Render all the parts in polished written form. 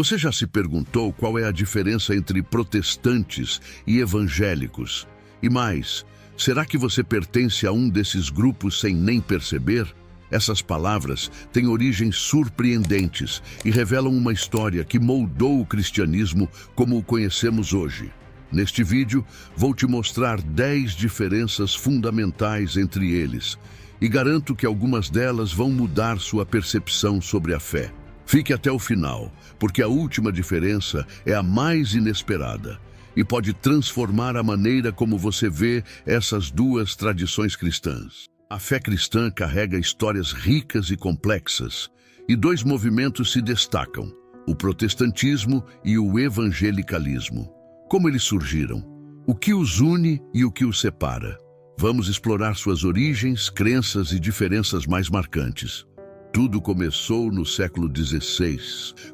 Você já se perguntou qual é a diferença entre protestantes e evangélicos? E mais, será que você pertence a um desses grupos sem nem perceber? Essas palavras têm origens surpreendentes e revelam uma história que moldou o cristianismo como o conhecemos hoje. Neste vídeo, vou te mostrar 10 diferenças fundamentais entre eles e garanto que algumas delas vão mudar sua percepção sobre a fé. Fique até o final, porque a última diferença é a mais inesperada e pode transformar a maneira como você vê essas duas tradições cristãs. A fé cristã carrega histórias ricas e complexas, e dois movimentos se destacam: o protestantismo e o evangelicalismo. Como eles surgiram? O que os une e o que os separa? Vamos explorar suas origens, crenças e diferenças mais marcantes. Tudo começou no século XVI,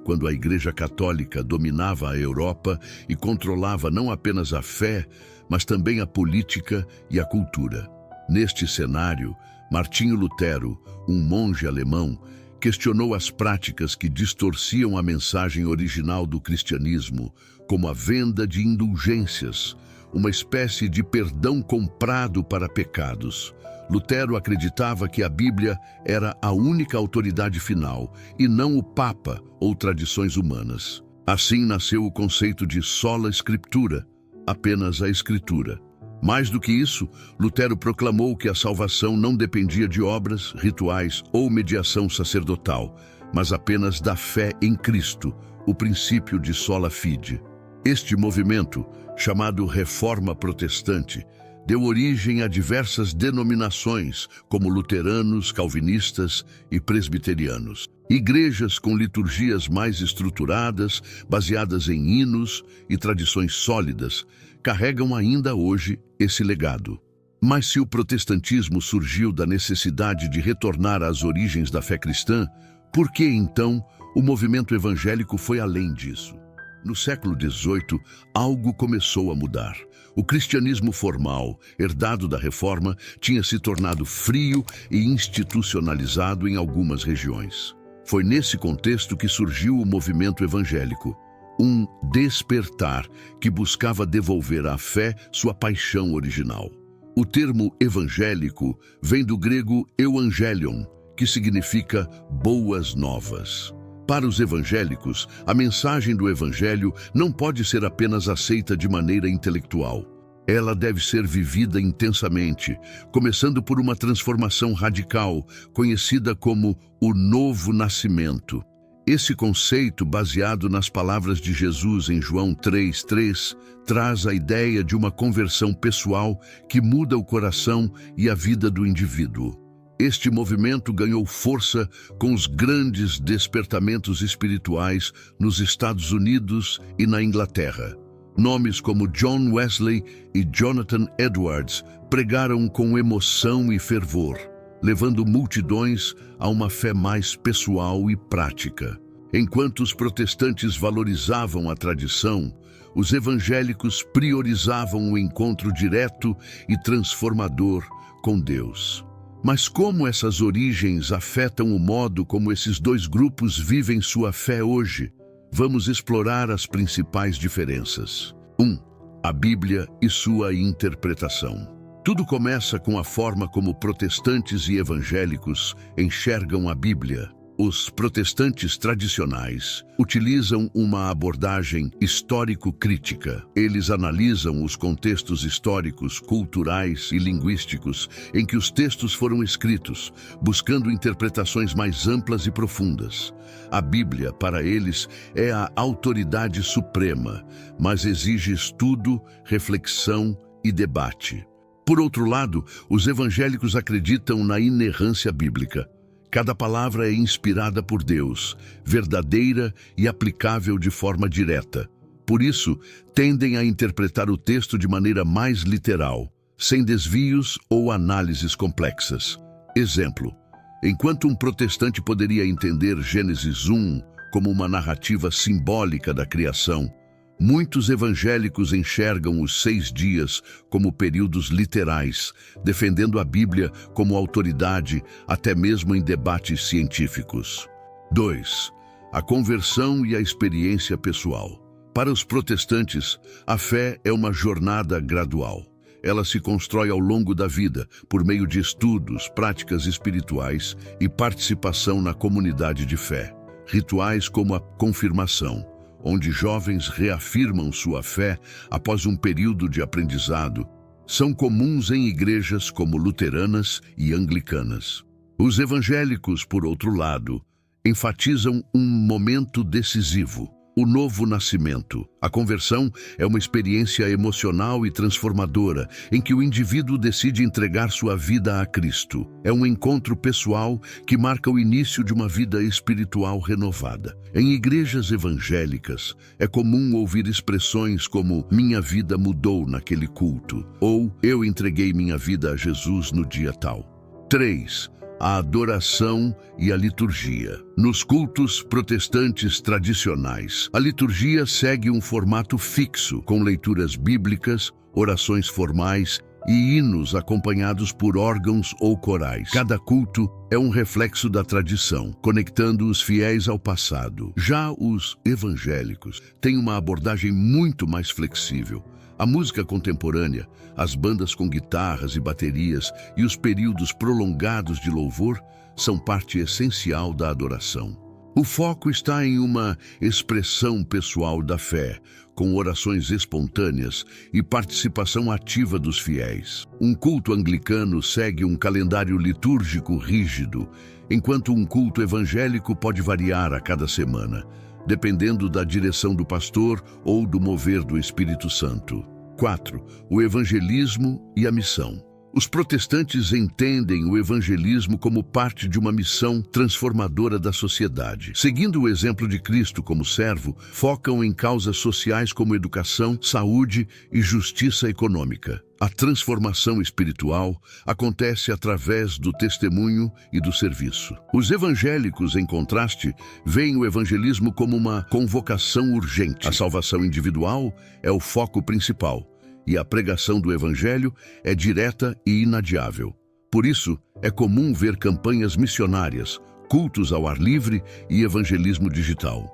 quando a Igreja Católica dominava a Europa e controlava não apenas a fé, mas também a política e a cultura. Neste cenário, Martinho Lutero, um monge alemão, questionou as práticas que distorciam a mensagem original do cristianismo, como a venda de indulgências, uma espécie de perdão comprado para pecados. Lutero acreditava que a Bíblia era a única autoridade final e não o Papa ou tradições humanas. Assim nasceu o conceito de sola scriptura, apenas a Escritura. Mais do que isso, Lutero proclamou que a salvação não dependia de obras, rituais ou mediação sacerdotal, mas apenas da fé em Cristo, o princípio de sola fide. Este movimento, chamado Reforma Protestante, deu origem a diversas denominações, como luteranos, calvinistas e presbiterianos. Igrejas com liturgias mais estruturadas, baseadas em hinos e tradições sólidas, carregam ainda hoje esse legado. Mas se o protestantismo surgiu da necessidade de retornar às origens da fé cristã, por que então o movimento evangélico foi além disso? No século XVIII, algo começou a mudar. O cristianismo formal, herdado da Reforma, tinha se tornado frio e institucionalizado em algumas regiões. Foi nesse contexto que surgiu o movimento evangélico, um despertar que buscava devolver à fé sua paixão original. O termo evangélico vem do grego euangelion, que significa boas novas. Para os evangélicos, a mensagem do Evangelho não pode ser apenas aceita de maneira intelectual. Ela deve ser vivida intensamente, começando por uma transformação radical, conhecida como o novo nascimento. Esse conceito, baseado nas palavras de Jesus em João 3:3, traz a ideia de uma conversão pessoal que muda o coração e a vida do indivíduo. Este movimento ganhou força com os grandes despertamentos espirituais nos Estados Unidos e na Inglaterra. Nomes como John Wesley e Jonathan Edwards pregaram com emoção e fervor, levando multidões a uma fé mais pessoal e prática. Enquanto os protestantes valorizavam a tradição, os evangélicos priorizavam o encontro direto e transformador com Deus. Mas como essas origens afetam o modo como esses dois grupos vivem sua fé hoje? Vamos explorar as principais diferenças. 1. A Bíblia e sua interpretação. Tudo começa com a forma como protestantes e evangélicos enxergam a Bíblia. Os protestantes tradicionais utilizam uma abordagem histórico-crítica. Eles analisam os contextos históricos, culturais e linguísticos em que os textos foram escritos, buscando interpretações mais amplas e profundas. A Bíblia, para eles, é a autoridade suprema, mas exige estudo, reflexão e debate. Por outro lado, os evangélicos acreditam na inerrância bíblica. Cada palavra é inspirada por Deus, verdadeira e aplicável de forma direta. Por isso, tendem a interpretar o texto de maneira mais literal, sem desvios ou análises complexas. Exemplo: enquanto um protestante poderia entender Gênesis 1 como uma narrativa simbólica da criação, muitos evangélicos enxergam os 6 dias como períodos literais, defendendo a Bíblia como autoridade até mesmo em debates científicos. 2. a conversão e a experiência pessoal. Para os protestantes, a fé é uma jornada gradual. Ela se constrói ao longo da vida, por meio de estudos, práticas espirituais e participação na comunidade de fé. Rituais como a confirmação, onde jovens reafirmam sua fé após um período de aprendizado, são comuns em igrejas como luteranas e anglicanas. Os evangélicos, por outro lado, enfatizam um momento decisivo: o novo nascimento. A conversão é uma experiência emocional e transformadora em que o indivíduo decide entregar sua vida a Cristo. É um encontro pessoal que marca o início de uma vida espiritual renovada. Em igrejas evangélicas, é comum ouvir expressões como "minha vida mudou naquele culto" ou "eu entreguei minha vida a Jesus no dia tal". 3. A adoração e a liturgia. Nos cultos protestantes tradicionais, a liturgia segue um formato fixo, com leituras bíblicas, orações formais e hinos acompanhados por órgãos ou corais. Cada culto é um reflexo da tradição, conectando os fiéis ao passado. Já os evangélicos têm uma abordagem muito mais flexível. A música contemporânea, as bandas com guitarras e baterias e os períodos prolongados de louvor são parte essencial da adoração. O foco está em uma expressão pessoal da fé, com orações espontâneas e participação ativa dos fiéis. Um culto anglicano segue um calendário litúrgico rígido, enquanto um culto evangélico pode variar a cada semana, dependendo da direção do pastor ou do mover do Espírito Santo. 4. O evangelismo e a missão. Os protestantes entendem o evangelismo como parte de uma missão transformadora da sociedade. Seguindo o exemplo de Cristo como servo, focam em causas sociais como educação, saúde e justiça econômica. A transformação espiritual acontece através do testemunho e do serviço. Os evangélicos, em contraste, veem o evangelismo como uma convocação urgente. A salvação individual é o foco principal, e a pregação do evangelho é direta e inadiável. Por isso, é comum ver campanhas missionárias, cultos ao ar livre e evangelismo digital.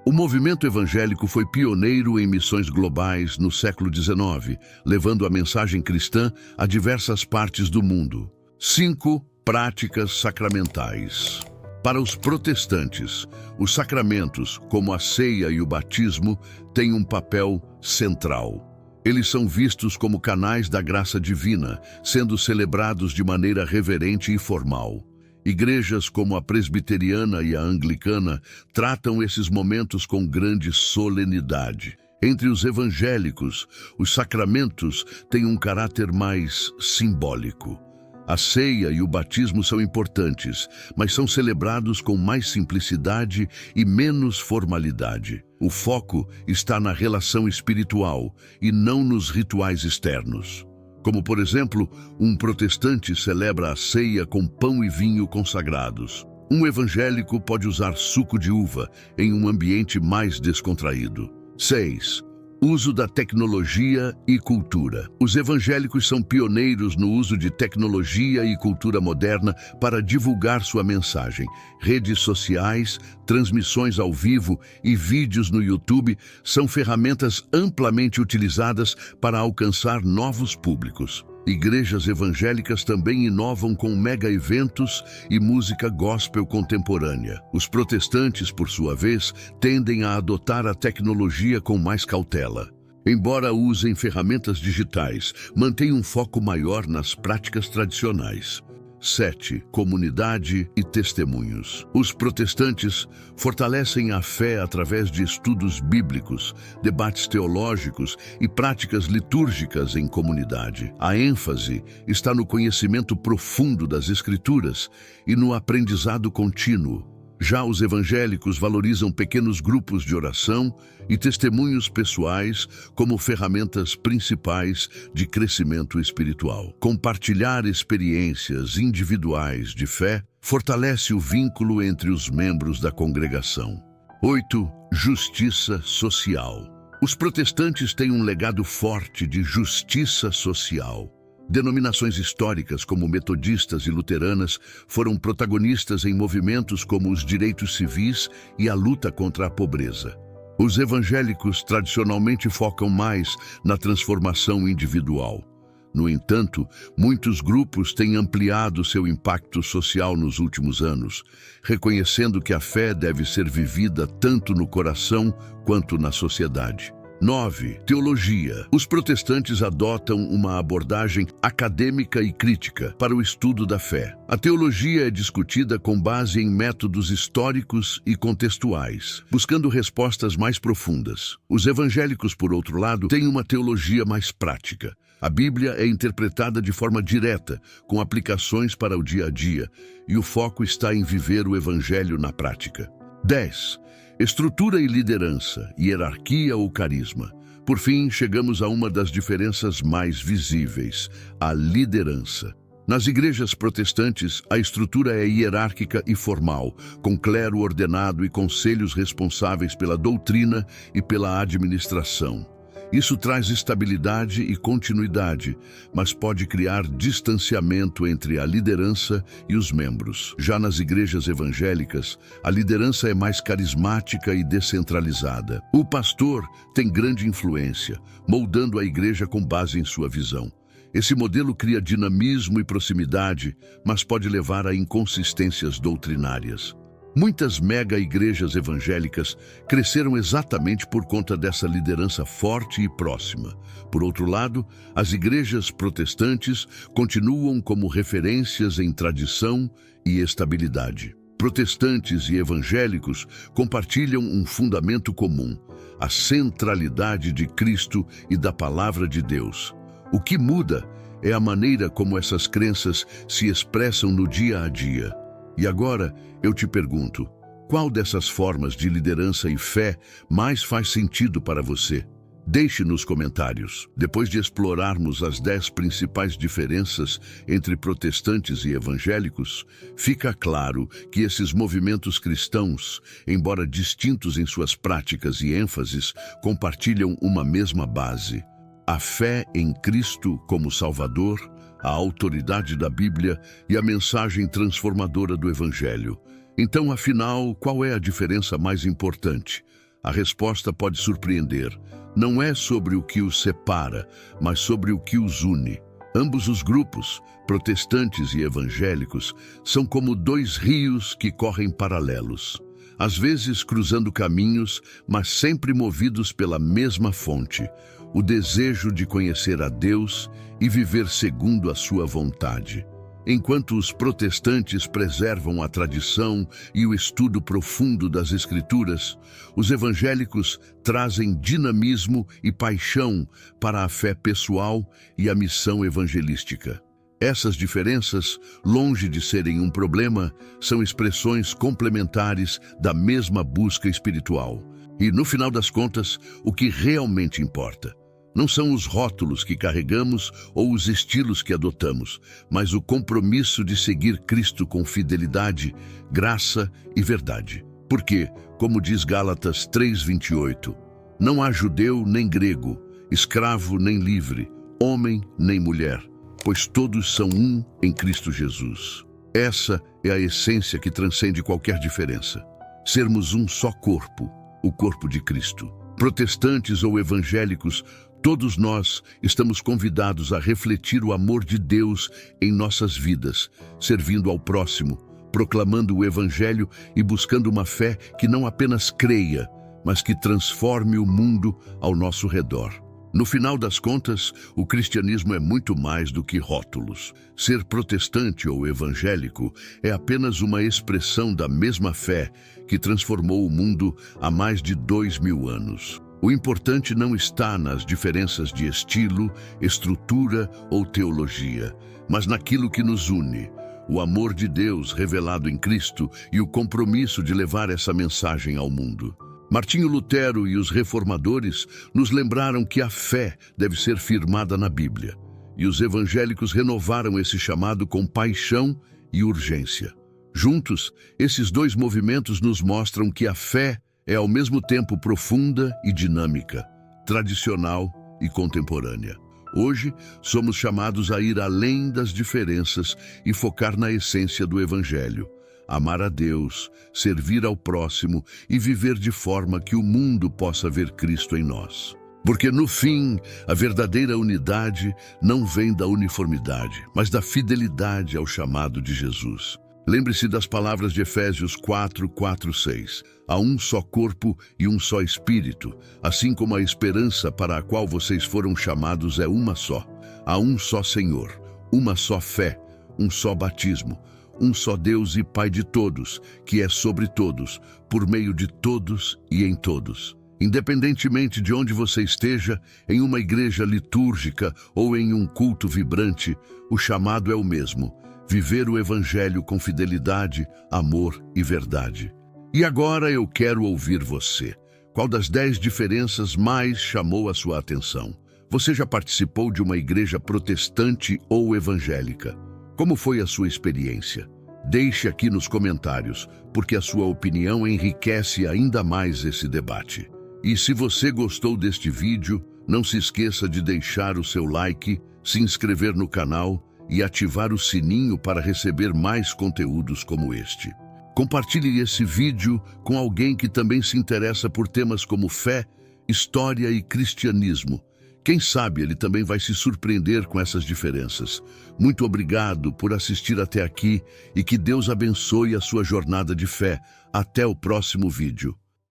O movimento evangélico foi pioneiro em missões globais no século XIX, levando a mensagem cristã a diversas partes do mundo. 5. Práticas sacramentais. Para os protestantes, os sacramentos, como a ceia e o batismo, têm um papel central. Eles são vistos como canais da graça divina, sendo celebrados de maneira reverente e formal. Igrejas como a presbiteriana e a anglicana tratam esses momentos com grande solenidade. Entre os evangélicos, os sacramentos têm um caráter mais simbólico. A ceia e o batismo são importantes, mas são celebrados com mais simplicidade e menos formalidade. O foco está na relação espiritual e não nos rituais externos. Como, por exemplo, um protestante celebra a ceia com pão e vinho consagrados. Um evangélico pode usar suco de uva em um ambiente mais descontraído. 6. Uso da tecnologia e cultura. Os evangélicos são pioneiros no uso de tecnologia e cultura moderna para divulgar sua mensagem. Redes sociais, transmissões ao vivo e vídeos no YouTube são ferramentas amplamente utilizadas para alcançar novos públicos. Igrejas evangélicas também inovam com mega-eventos e música gospel contemporânea. Os protestantes, por sua vez, tendem a adotar a tecnologia com mais cautela. Embora usem ferramentas digitais, mantêm um foco maior nas práticas tradicionais. 7. Comunidade e testemunhos. Os protestantes fortalecem a fé através de estudos bíblicos, debates teológicos e práticas litúrgicas em comunidade. A ênfase está no conhecimento profundo das Escrituras e no aprendizado contínuo. Já os evangélicos valorizam pequenos grupos de oração e testemunhos pessoais como ferramentas principais de crescimento espiritual. Compartilhar experiências individuais de fé fortalece o vínculo entre os membros da congregação. 8. Justiça social. Os protestantes têm um legado forte de justiça social. Denominações históricas como metodistas e luteranas foram protagonistas em movimentos como os direitos civis e a luta contra a pobreza. Os evangélicos tradicionalmente focam mais na transformação individual. No entanto, muitos grupos têm ampliado seu impacto social nos últimos anos, reconhecendo que a fé deve ser vivida tanto no coração quanto na sociedade. 9. Teologia. Os protestantes adotam uma abordagem acadêmica e crítica para o estudo da fé. A teologia é discutida com base em métodos históricos e contextuais, buscando respostas mais profundas. Os evangélicos, por outro lado, têm uma teologia mais prática. A Bíblia é interpretada de forma direta, com aplicações para o dia a dia, e o foco está em viver o evangelho na prática. 10. Estrutura e liderança, hierarquia ou carisma. Por fim, chegamos a uma das diferenças mais visíveis, a liderança. Nas igrejas protestantes, a estrutura é hierárquica e formal, com clero ordenado e conselhos responsáveis pela doutrina e pela administração. Isso traz estabilidade e continuidade, mas pode criar distanciamento entre a liderança e os membros. Já nas igrejas evangélicas, a liderança é mais carismática e descentralizada. O pastor tem grande influência, moldando a igreja com base em sua visão. Esse modelo cria dinamismo e proximidade, mas pode levar a inconsistências doutrinárias. Muitas mega-igrejas evangélicas cresceram exatamente por conta dessa liderança forte e próxima. Por outro lado, as igrejas protestantes continuam como referências em tradição e estabilidade. Protestantes e evangélicos compartilham um fundamento comum: a centralidade de Cristo e da Palavra de Deus. O que muda é a maneira como essas crenças se expressam no dia a dia. E agora, eu te pergunto, qual dessas formas de liderança e fé mais faz sentido para você? Deixe nos comentários. Depois de explorarmos as 10 principais diferenças entre protestantes e evangélicos, fica claro que esses movimentos cristãos, embora distintos em suas práticas e ênfases, compartilham uma mesma base: a fé em Cristo como Salvador, a autoridade da Bíblia e a mensagem transformadora do Evangelho. Então, afinal, qual é a diferença mais importante? A resposta pode surpreender. Não é sobre o que os separa, mas sobre o que os une. Ambos os grupos, protestantes e evangélicos, são como dois rios que correm paralelos, às vezes cruzando caminhos, mas sempre movidos pela mesma fonte: o desejo de conhecer a Deus e viver segundo a sua vontade. Enquanto os protestantes preservam a tradição e o estudo profundo das Escrituras, os evangélicos trazem dinamismo e paixão para a fé pessoal e a missão evangelística. Essas diferenças, longe de serem um problema, são expressões complementares da mesma busca espiritual. E, no final das contas, o que realmente importa não são os rótulos que carregamos ou os estilos que adotamos, mas o compromisso de seguir Cristo com fidelidade, graça e verdade. Porque, como diz Gálatas 3:28, não há judeu nem grego, escravo nem livre, homem nem mulher, pois todos são um em Cristo Jesus. Essa é a essência que transcende qualquer diferença: sermos um só corpo, o corpo de Cristo. Protestantes ou evangélicos, todos nós estamos convidados a refletir o amor de Deus em nossas vidas, servindo ao próximo, proclamando o Evangelho e buscando uma fé que não apenas creia, mas que transforme o mundo ao nosso redor. No final das contas, o cristianismo é muito mais do que rótulos. Ser protestante ou evangélico é apenas uma expressão da mesma fé que transformou o mundo há mais de 2000 anos. O importante não está nas diferenças de estilo, estrutura ou teologia, mas naquilo que nos une: o amor de Deus revelado em Cristo e o compromisso de levar essa mensagem ao mundo. Martinho Lutero e os reformadores nos lembraram que a fé deve ser firmada na Bíblia, e os evangélicos renovaram esse chamado com paixão e urgência. Juntos, esses dois movimentos nos mostram que a fé é ao mesmo tempo profunda e dinâmica, tradicional e contemporânea. Hoje, somos chamados a ir além das diferenças e focar na essência do Evangelho. Amar a Deus, servir ao próximo e viver de forma que o mundo possa ver Cristo em nós. Porque, no fim, a verdadeira unidade não vem da uniformidade, mas da fidelidade ao chamado de Jesus. Lembre-se das palavras de Efésios 4:6. Há um só corpo e um só espírito, assim como a esperança para a qual vocês foram chamados é uma só. Há um só Senhor, uma só fé, um só batismo, um só Deus e Pai de todos, que é sobre todos, por meio de todos e em todos. Independentemente de onde você esteja, em uma igreja litúrgica ou em um culto vibrante, o chamado é o mesmo: viver o Evangelho com fidelidade, amor e verdade. E agora eu quero ouvir você. Qual das 10 diferenças mais chamou a sua atenção? Você já participou de uma igreja protestante ou evangélica? Como foi a sua experiência? Deixe aqui nos comentários, porque a sua opinião enriquece ainda mais esse debate. E se você gostou deste vídeo, não se esqueça de deixar o seu like, se inscrever no canal e ativar o sininho para receber mais conteúdos como este. Compartilhe esse vídeo com alguém que também se interessa por temas como fé, história e cristianismo. Quem sabe ele também vai se surpreender com essas diferenças. Muito obrigado por assistir até aqui e que Deus abençoe a sua jornada de fé. Até o próximo vídeo.